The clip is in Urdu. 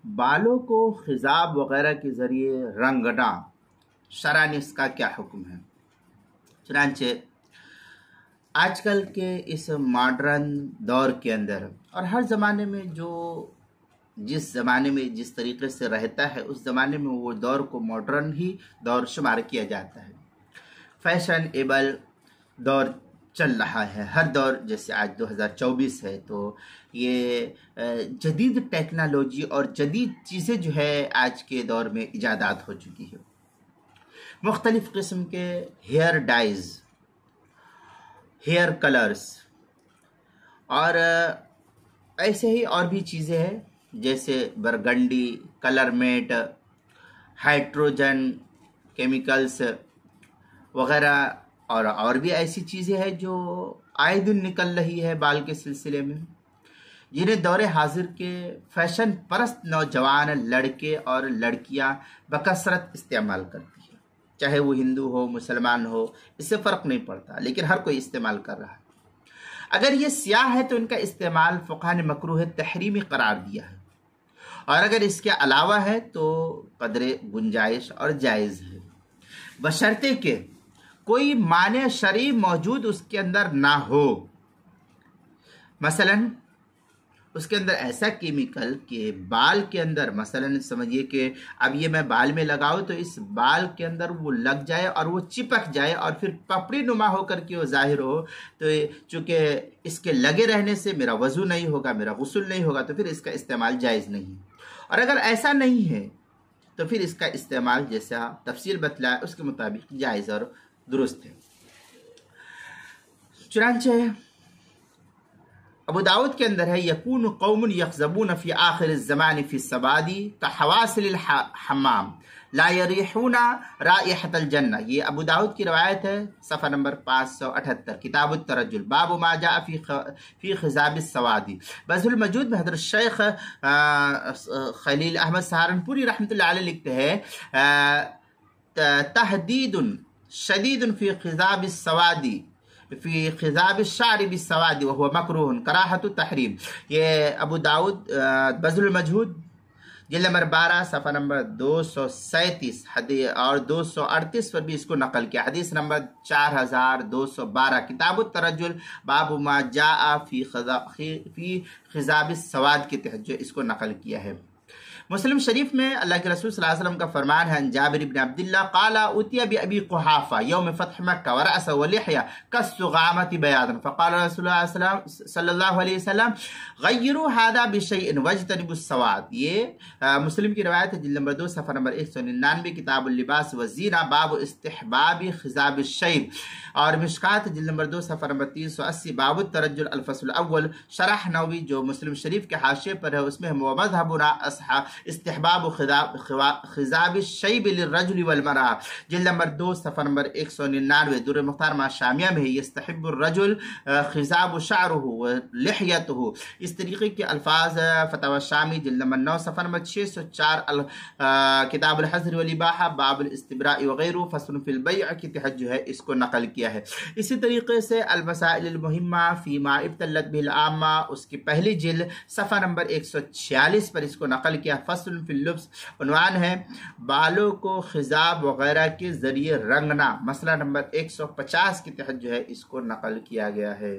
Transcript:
بالوں کو خضاب وغیرہ کے ذریعے رنگنا، شرعاً اس کا کیا حکم ہے؟ چنانچہ آج کل کے اس ماڈرن دور کے اندر اور ہر زمانے میں جس زمانے میں جس طریقے سے رہتا ہے اس زمانے میں وہ دور کو ماڈرن ہی دور شمار کیا جاتا ہے۔ فیشن ایبل دور چل رہا ہے، ہر دور، جیسے آج 2024 ہے تو یہ جدید ٹیکنالوجی اور جدید چیزیں جو ہے آج کے دور میں ایجادات ہو چکی ہے۔ مختلف قسم کے ہیئر ڈائز، ہیئر کلرز اور ایسے ہی اور بھی چیزیں ہیں جیسے برگنڈی، کلر میٹ، ہائیڈروجن کیمیکلز وغیرہ اور بھی ایسی چیزیں ہیں جو آئے دن نکل رہی ہے بال کے سلسلے میں، جنہیں دور حاضر کے فیشن پرست نوجوان لڑکے اور لڑکیاں بکثرت استعمال کرتی ہیں، چاہے وہ ہندو ہو مسلمان ہو، اس سے فرق نہیں پڑتا، لیکن ہر کوئی استعمال کر رہا ہے۔ اگر یہ سیاہ ہے تو ان کا استعمال فقہ نے مکروہ تحریمی قرار دیا ہے، اور اگر اس کے علاوہ ہے تو قدر گنجائش اور جائز ہے، بشرطے کہ کوئی مانع شرعی موجود اس کے اندر نہ ہو۔ مثلا اس کے اندر ایسا کیمیکل کہ بال کے اندر، مثلا سمجھیے کہ اب یہ میں بال میں لگاؤں تو اس بال کے اندر وہ لگ جائے اور وہ چپک جائے اور پھر پپڑی نما ہو کر کے وہ ظاہر ہو، تو چونکہ اس کے لگے رہنے سے میرا وضو نہیں ہوگا، میرا غسل نہیں ہوگا، تو پھر اس کا استعمال جائز نہیں۔ اور اگر ایسا نہیں ہے تو پھر اس کا استعمال جیسا تفصیل بتلایا اس کے مطابق جائز اور درست ہے۔ چنانچہ ابو داؤد کے اندر ہے یکون قوم یخزبون فی آخر الزمان فی السواد کحواصل الحمام لا یریحون رائحۃ الجنہ، یہ ابو داؤد کی روایت ہے، صفحہ نمبر 578، کتاب الترجل، باب ما جاء فی خضاب السواد۔ بذل المجود میں حضرت شیخ خلیل احمد سہارنپوری رحمۃ اللہ علیہ لکھتے ہیں تحدید شدید فی خضاب السواد فی خضاب الشعر بالسواد وهو مکروہ کراہۃ التحریم۔ یہ ابو داؤد بذل المجہود جلد نمبر 12 صفحہ نمبر 237 اور 238 پر بھی اس کو نقل کیا، حدیث نمبر 4212، کتاب الترجل، باب ما جاء فی خضاب السواد کے تحت جو اس کو نقل کیا ہے۔ مسلم شریف میں اللہ کے رسول صلی اللہ علیہ وسلم کا فرمان ہے، جابر بن عبداللہ قال اتي بأبي قحافة يوم فتح مكة ورأسه ولحية كالسغامة بياضا فقال رسول الله صلی اللہ علیہ وسلم غیروا هذا بشيء واجتنبوا السواد۔ یہ مسلم کی روایت ہے، جلد نمبر 2 صفحہ نمبر 199، کتاب اللباس والزینہ، باب استحباب خضاب الشیب، اور مشکات جلد نمبر 2 صفحہ نمبر 380، باب الترجل الفصل الاول، شرح نووی جو مسلم شریف کے حاشیے پر ہے اس میں ومذهبنا استحباب خضاب الشیب للرجل والمرأة، جلد نمبر 2 صفحہ نمبر 199، در مختار مع شامیہ میں یستحب الرجل خضاب شعره ولحیته، اس طریقے کے الفاظ فتاوی شامی جلد نمبر 9 صفحہ نمبر 604، کتاب الحظر والاباحہ، باب الاستبراء وغیرہ، فصل فی البیع کے تحت جو ہے اس کو نقل کیا ہے۔ اسی طریقے سے المسائل المہمہ فیما ابتلت به العامہ، اس کی پہلی جلد صفحہ نمبر 146 پر اس کو نقل کیا۔ فصل فی اللبس، عنوان ہے بالوں کو خضاب وغیرہ کے ذریعے رنگنا، مسئلہ نمبر 150 کے تحت جو ہے اس کو نقل کیا گیا ہے۔